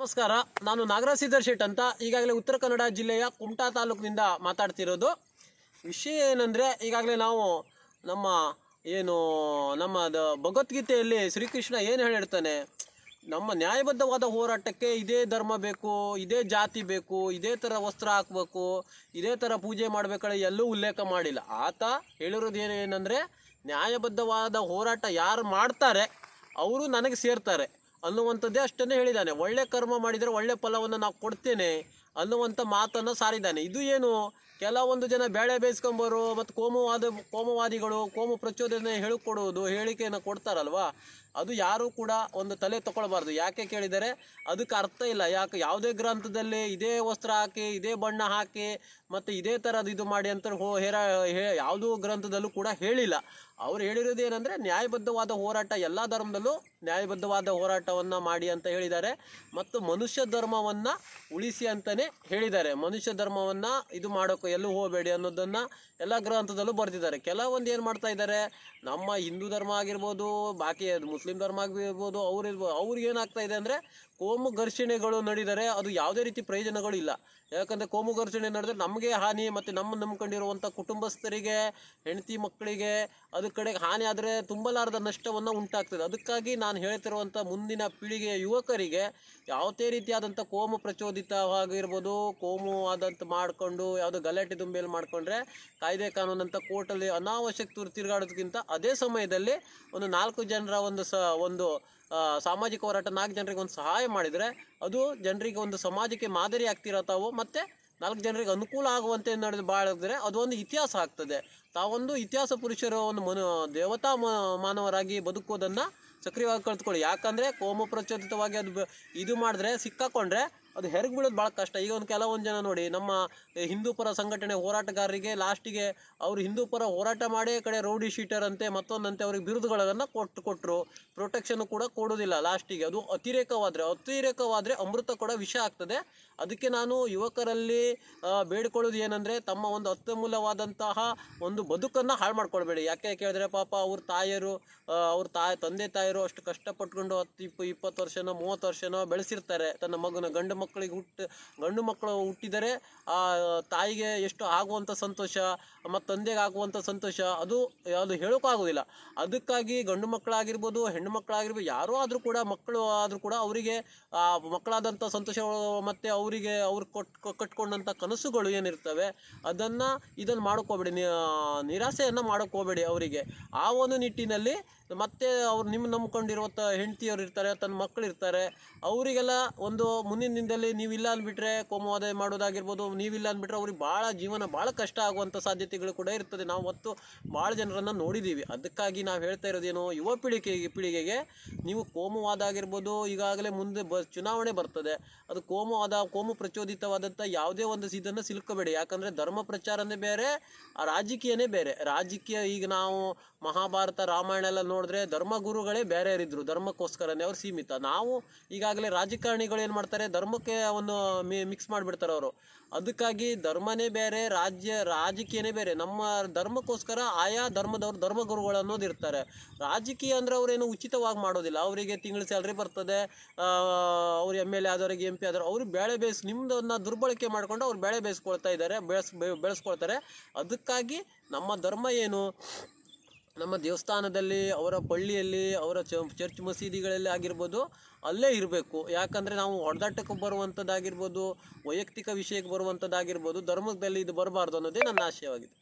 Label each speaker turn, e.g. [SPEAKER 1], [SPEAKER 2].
[SPEAKER 1] ನಮಸ್ಕಾರ. ನಾನು ನಾಗರಾಜ್ ಸಿದ್ದರ್ ಶೆಟ್ ಅಂತ ಈಗಾಗಲೇ ಉತ್ತರ ಕನ್ನಡ ಜಿಲ್ಲೆಯ ಕುಮಟಾ ತಾಲೂಕಿನಿಂದ ಮಾತಾಡ್ತಿರೋದು. ವಿಷಯ ಏನಂದರೆ, ಈಗಾಗಲೇ ನಾವು ನಮ್ಮ ಏನು ನಮ್ಮ ಭಗವದ್ಗೀತೆಯಲ್ಲಿ ಶ್ರೀಕೃಷ್ಣ ಏನು ಹೇಳಿರ್ತಾನೆ, ನಮ್ಮ ನ್ಯಾಯಬದ್ಧವಾದ ಹೋರಾಟಕ್ಕೆ ಇದೇ ಧರ್ಮ ಬೇಕು, ಇದೇ ಜಾತಿ ಬೇಕು, ಇದೇ ಥರ ವಸ್ತ್ರ ಹಾಕಬೇಕು, ಇದೇ ಥರ ಪೂಜೆ ಮಾಡಬೇಕಾದ್ರೆ ಎಲ್ಲೂ ಉಲ್ಲೇಖ ಮಾಡಿಲ್ಲ. ಆತ ಹೇಳಿರೋದು ಏನಂದರೆ, ನ್ಯಾಯಬದ್ಧವಾದ ಹೋರಾಟ ಯಾರು ಮಾಡ್ತಾರೆ ಅವರು ನನಗೆ ಸೇರ್ತಾರೆ ಅನ್ನುವಂಥದ್ದೇ ಅಷ್ಟನ್ನೇ ಹೇಳಿದ್ದಾನೆ. ಒಳ್ಳೆ ಕರ್ಮ ಮಾಡಿದರೆ ಒಳ್ಳೆ ಫಲವನ್ನು ನಾವು ಕೊಡ್ತೇನೆ ಅನ್ನುವಂಥ ಮಾತನ್ನು ಸಾರಿದ್ದಾನೆ. ಇದು ಏನು, ಕೆಲವೊಂದು ಜನ ಬೇಳೆ ಬೇಯಿಸ್ಕೊಂಬರು ಮತ್ತು ಕೋಮುವಾದಿಗಳು ಕೋಮು ಪ್ರಚೋದನೆ ಹೇಳಿಕೆಯನ್ನು ಕೊಡ್ತಾರಲ್ವ, ಅದು ಯಾರೂ ಕೂಡ ಒಂದು ತಲೆ ತಗೊಳ್ಬಾರ್ದು. ಯಾಕೆ ಕೇಳಿದರೆ ಅದಕ್ಕೆ ಅರ್ಥ ಇಲ್ಲ. ಯಾವುದೇ ಗ್ರಂಥದಲ್ಲಿ ಇದೇ ವಸ್ತ್ರ ಹಾಕಿ, ಇದೇ ಬಣ್ಣ ಹಾಕಿ ಮತ್ತು ಇದೇ ಥರದ್ದು ಇದು ಮಾಡಿ ಅಂತ ಯಾವುದೂ ಗ್ರಂಥದಲ್ಲೂ ಕೂಡ ಹೇಳಿಲ್ಲ. ಅವ್ರು ಹೇಳಿರೋದು ಏನಂದರೆ, ನ್ಯಾಯಬದ್ಧವಾದ ಹೋರಾಟ ಎಲ್ಲ ಧರ್ಮದಲ್ಲೂ ನ್ಯಾಯಬದ್ಧವಾದ ಹೋರಾಟವನ್ನು ಮಾಡಿ ಅಂತ ಹೇಳಿದ್ದಾರೆ. ಮತ್ತು ಮನುಷ್ಯ ಧರ್ಮವನ್ನು ಉಳಿಸಿ ಅಂತಲೇ ಹೇಳಿದ್ದಾರೆ. ಮನುಷ್ಯ ಧರ್ಮವನ್ನು ಇದು ಮಾಡೋಕ್ಕೆ ಎಲ್ಲೂ ಹೋಗಬೇಡಿ ಅನ್ನೋದನ್ನು ಎಲ್ಲ ಗ್ರಂಥದಲ್ಲೂ ಬರೆದಿದ್ದಾರೆ. ಕೆಲವೊಂದು ಏನು ಮಾಡ್ತಾ ಇದ್ದಾರೆ, ನಮ್ಮ ಹಿಂದೂ ಧರ್ಮ ಆಗಿರ್ಬೋದು, ಬಾಕಿ ಮುಸ್ಲಿಂ ಧರ್ಮ ಆಗಿರ್ಬೋದು, ಅವ್ರಿಗೆ ಏನಾಗ್ತಾ ಇದೆ ಅಂದರೆ, ಕೋಮು ಘರ್ಷಣೆಗಳು ನಡೀತಾರೆ. ಅದು ಯಾವುದೇ ರೀತಿ ಪ್ರಯೋಜನಗಳು ಇಲ್ಲ. ಯಾಕಂದರೆ ಕೋಮು ಘರ್ಷಣೆ ನಡೆದರೆ ನಮಗೆ ಹಾನಿ, ಮತ್ತು ನಂಬ್ಕೊಂಡಿರುವಂಥ ಕುಟುಂಬಸ್ಥರಿಗೆ, ಹೆಂಡತಿ ಮಕ್ಕಳಿಗೆ ಅದ್ರ ಕಡೆಗೆ ಹಾನಿ ಆದರೆ ತುಂಬಲಾರದ ನಷ್ಟವನ್ನು ಉಂಟಾಗ್ತದೆ. ಅದಕ್ಕಾಗಿ ನಾನು ಹೇಳ್ತಿರುವಂಥ ಮುಂದಿನ ಪೀಳಿಗೆಯ ಯುವಕರಿಗೆ ಯಾವುದೇ ರೀತಿಯಾದಂಥ ಕೋಮು ಪ್ರಚೋದಿತವಾಗಿರ್ಬೋದು, ಕೋಮು ಆದಂಥ ಮಾಡಿಕೊಂಡು ಯಾವುದೋ ಗಲಾಟೆ ದುಂಬೇಲಿ ಮಾಡಿಕೊಂಡ್ರೆ ಕಾಯ್ದೆ ಕಾನೂನಂತ ಕೋರ್ಟಲ್ಲಿ ಅನಾವಶ್ಯಕ ತಿರುಗಾಡೋದಕ್ಕಿಂತ ಅದೇ ಸಮಯದಲ್ಲಿ ಒಂದು 4 ಜನರ ಒಂದು ಸಾಮಾಜಿಕ ಹೋರಾಟ 4 ಜನರಿಗೆ ಒಂದು ಸಹಾಯ ಮಾಡಿದರೆ ಅದು ಜನರಿಗೆ ಒಂದು ಸಮಾಜಕ್ಕೆ ಮಾದರಿ ಆಗ್ತಿರತ್ತಾವು, ಮತ್ತು 4 ಜನರಿಗೆ ಅನುಕೂಲ ಆಗುವಂತೆ ನಡೆದು ಬಾಳಿದ್ರೆ ಅದು ಒಂದು ಇತಿಹಾಸ ಆಗ್ತದೆ. ತಾವೊಂದು ಇತಿಹಾಸ ಪುರುಷರು, ಒಂದು ದೇವತಾ ಮಾನವರಾಗಿ ಬದುಕೋದನ್ನು ಸಕ್ರಿಯವಾಗಿ ಕಲ್ತ್ಕೊಳ್ಳಿ. ಯಾಕಂದರೆ ಕೋಮು ಪ್ರಚೋದಿತವಾಗಿ ಅದು ಇದು ಮಾಡಿದ್ರೆ, ಸಿಕ್ಕಾಕೊಂಡ್ರೆ ಅದು ಹೆರಿಗೆ ಬೀಳೋದು ಭಾಳ ಕಷ್ಟ. ಈಗ ಕೆಲವೊಂದು ಜನ ನೋಡಿ, ನಮ್ಮ ಹಿಂದೂ ಪರ ಸಂಘಟನೆ ಹೋರಾಟಗಾರರಿಗೆ ಲಾಸ್ಟಿಗೆ ಅವರು ಹಿಂದೂ ಪರ ಹೋರಾಟ ಮಾಡೇ ಕಡೆ ರೌಡಿ ಶೀಟರ್ ಅಂತೆ ಮತ್ತೊಂದಂತೆ ಅವ್ರಿಗೆ ಬಿರುದುಗಳನ್ನು ಕೊಟ್ಟರು. ಪ್ರೊಟೆಕ್ಷನ್ ಕೂಡ ಕೊಡೋದಿಲ್ಲ ಲಾಸ್ಟಿಗೆ. ಅದು ಅತಿರೇಕವಾದರೆ ಅಮೃತ ಕೂಡ ವಿಷ ಆಗ್ತದೆ. ಅದಕ್ಕೆ ನಾನು ಯುವಕರಲ್ಲಿ ಬೇಡಿಕೊಳ್ಳೋದು ಏನಂದರೆ, ತಮ್ಮ ಒಂದು ಅತ್ಯಮೂಲ್ಯವಾದಂತಹ ಒಂದು ಬದುಕನ್ನು ಹಾಳು ಮಾಡ್ಕೊಳ್ಬೇಡಿ. ಯಾಕೆ ಕೇಳಿದ್ರೆ, ಪಾಪ ಅವ್ರ ತಂದೆ ತಾಯಿರು ಅಷ್ಟು ಕಷ್ಟಪಟ್ಕೊಂಡು 10-20 ವರ್ಷನೋ 30 ವರ್ಷನೋ ಬೆಳೆಸಿರ್ತಾರೆ. ತನ್ನ ಮಗನ ಗಂಡು ಮಕ್ಕಳು ಹುಟ್ಟಿದರೆ ಆ ತಾಯಿಗೆ ಎಷ್ಟು ಆಗುವಂಥ ಸಂತೋಷ ಮತ್ತು ತಂದೆಗೆ ಆಗುವಂಥ ಸಂತೋಷ ಅದು ಹೇಳೋಕ್ಕಾಗೋದಿಲ್ಲ. ಅದಕ್ಕಾಗಿ ಗಂಡು ಮಕ್ಕಳಾಗಿರ್ಬೋದು, ಹೆಣ್ಣು ಮಕ್ಕಳಾಗಿರ್ಬೋದು, ಯಾರೋ ಆದರೂ ಕೂಡ, ಮಕ್ಕಳು ಆದರೂ ಕೂಡ ಅವರಿಗೆ ಮಕ್ಕಳಾದಂಥ ಸಂತೋಷ ಮತ್ತು ಅವ್ರು ಕಟ್ಕೊಂಡಂಥ ಕನಸುಗಳು ಏನಿರ್ತವೆ ಇದನ್ನು ಮಾಡೋಕ್ಕೋಗ್ಬೇಡಿ, ನಿರಾಸೆಯನ್ನು ಮಾಡೋಕ್ಕೋಗ್ಬೇಡಿ ಅವರಿಗೆ. ಆ ಒಂದು ನಿಟ್ಟಿನಲ್ಲಿ ಮತ್ತೆ ಅವ್ರು ನಂಬ್ಕೊಂಡಿರುವಂಥ ಹೆಂಡತಿಯವ್ರು ಇರ್ತಾರೆ, ತನ್ನ ಮಕ್ಕಳು ಇರ್ತಾರೆ, ಅವರಿಗೆಲ್ಲ ಒಂದು ಮುಂದಿನ ದಿನದಲ್ಲಿ ನೀವಿಲ್ಲ ಅಂದ್ಬಿಟ್ರೆ ಕೋಮುವಾದ ಮಾಡೋದಾಗಿರ್ಬೋದು, ನೀವಿಲ್ಲ ಅಂದ್ಬಿಟ್ರೆ ಅವ್ರಿಗೆ ಜೀವನ ಭಾಳ ಕಷ್ಟ ಆಗುವಂಥ ಸಾಧ್ಯತೆಗಳು ಕೂಡ ಇರ್ತದೆ. ನಾವು ಭಾಳ ಜನರನ್ನು ನೋಡಿದ್ದೀವಿ. ಅದಕ್ಕಾಗಿ ನಾವು ಹೇಳ್ತಾ ಇರೋದೇನು, ಯುವ ಪೀಳಿಗೆಗೆ ನೀವು ಕೋಮುವಾದ ಆಗಿರ್ಬೋದು, ಈಗಾಗಲೇ ಮುಂದೆ ಚುನಾವಣೆ ಬರ್ತದೆ, ಅದು ಕೋಮು ಪ್ರಚೋದಿತವಾದಂಥ ಯಾವುದೇ ಒಂದು ಇದನ್ನು ಸಿಲ್ಕೋಬೇಡಿ. ಯಾಕಂದರೆ ಧರ್ಮ ಪ್ರಚಾರನೇ ಬೇರೆ, ರಾಜಕೀಯನೇ ಬೇರೆ. ರಾಜಕೀಯ ಈಗ ನಾವು ಮಹಾಭಾರತ ರಾಮಾಯಣ ಎಲ್ಲ ನೋಡಿದ್ರೆ ಧರ್ಮಗುರುಗಳೇ ಬೇರೆ ಇದ್ದರು, ಧರ್ಮಕ್ಕೋಸ್ಕರನೇ ಅವ್ರು ಸೀಮಿತ. ನಾವು ಈಗಾಗಲೇ ರಾಜಕಾರಣಿಗಳು ಏನು ಮಾಡ್ತಾರೆ, ಧರ್ಮಕ್ಕೆ ಒಂದು ಮಿಕ್ಸ್ ಮಾಡಿಬಿಡ್ತಾರೆ ಅವರು. ಅದಕ್ಕಾಗಿ ಧರ್ಮನೇ ಬೇರೆ, ರಾಜಕೀಯನೇ ಬೇರೆ. ನಮ್ಮ ಧರ್ಮಕ್ಕೋಸ್ಕರ ಆಯಾ ಧರ್ಮದವ್ರು ಧರ್ಮಗುರುಗಳು ಅನ್ನೋದು ಇರ್ತಾರೆ. ರಾಜಕೀಯ ಅಂದರೆ ಅವರೇನು ಉಚಿತವಾಗಿ ಮಾಡೋದಿಲ್ಲ. ಅವರಿಗೆ ತಿಂಗಳ ಸ್ಯಾಲ್ರಿ ಬರ್ತದೆ, ಅವ್ರು MLA ಆದವರಿಗೆ MP ಆದವರು ಅವರು ಬೇಳೆ ನಿಮ್ಮದನ್ನು ದುರ್ಬಳಕೆ ಮಾಡಿಕೊಂಡು ಅವ್ರು ಬೇಳೆ ಬೇಯಿಸ್ಕೊಳ್ತಾ ಇದ್ದಾರೆ, ಬೆಳೆಸ್ಕೊಳ್ತಾರೆ. ಅದಕ್ಕಾಗಿ ನಮ್ಮ ಧರ್ಮ ಏನು, ನಮ್ಮ ದೇವಸ್ಥಾನದಲ್ಲಿ, ಅವರ ಪಳ್ಳಿಯಲ್ಲಿ, ಅವರ ಚರ್ಚ್ ಮಸೀದಿಗಳಲ್ಲಿ ಆಗಿರ್ಬೋದು ಅಲ್ಲೇ ಇರಬೇಕು. ಯಾಕಂದರೆ ನಾವು ಹೊಡೆದಾಟಕ್ಕೆ ಬರುವಂಥದ್ದಾಗಿರ್ಬೋದು, ವೈಯಕ್ತಿಕ ವಿಷಯಕ್ಕೆ ಬರುವಂಥದ್ದಾಗಿರ್ಬೋದು, ಧರ್ಮದಲ್ಲಿ ಇದು ಬರಬಾರ್ದು ಅನ್ನೋದೇ ನನ್ನ ಆಶಯವಾಗಿದೆ.